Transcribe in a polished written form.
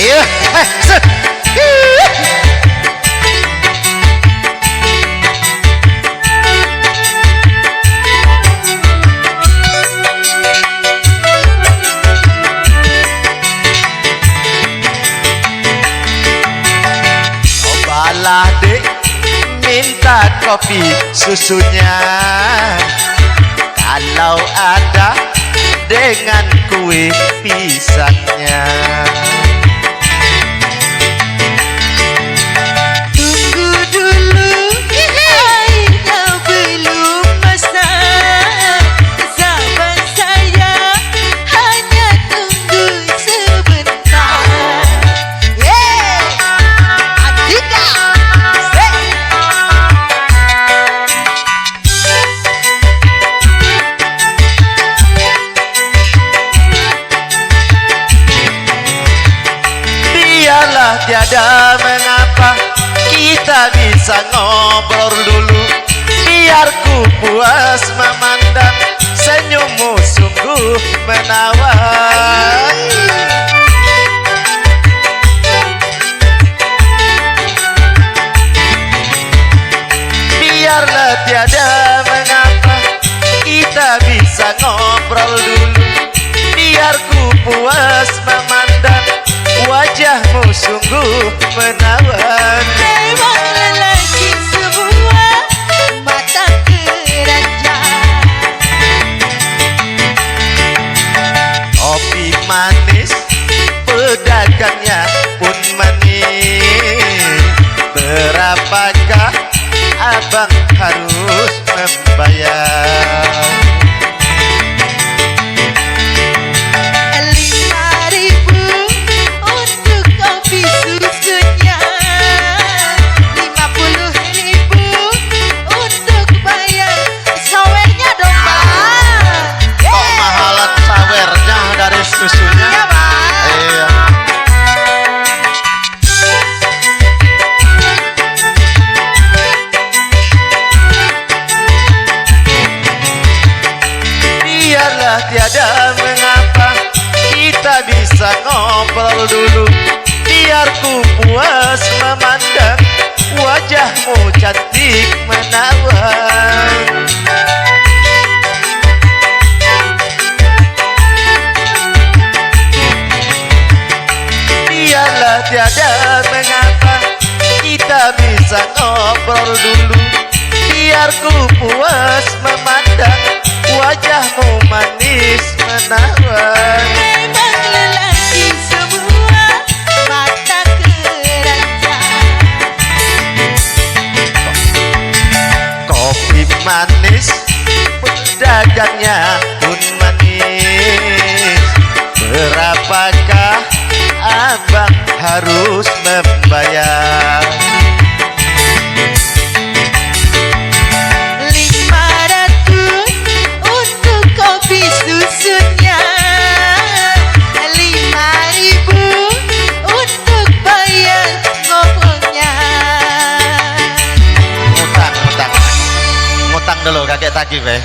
Ayo. Set. Cobalah dek minta kopi susunya, kalau ada dengan kue pisangnya. Tunggu dulu, airnya belum masak. Sabar saya, hanya tunggu sebentar. Atika, Biarlah tiada mengapa, kita bisa ngobrol dulu. Biar ku puas memandang senyummu sungguh menawan. Biarlah tiada mengapa, kita bisa ngobrol dulu. Biar ku puas memandang wajahmu sungguh menawan. memang lelaki semua mata keranjang. Kopi manis, pedagangnya pun manis. Berapakah abang harus membayar? 5.000 untuk kopi susunya, 50.000 untuk bayar sawernya dong Bang. Kok mahalan sawernya dari susunya? Iya Bang. Iya. Biarlah tiada mengapa, kita bisa ngobrol dulu. Biar ku puas memandang wajahmu cantik menawan. Biarlah tiada mengapa, kita bisa ngobrol dulu. Biar ku puas memandang wajahmu manis menawan. Memang lelaki semua mata keranjang. Kopi manis, pedagangnya pun manis. Berapakah abang harus membayar? 500 untuk kopi susunya, 5.000 untuk bayar ngobrolnya. Ngutang, ngutang, ngutang dulu kakek tagih, be.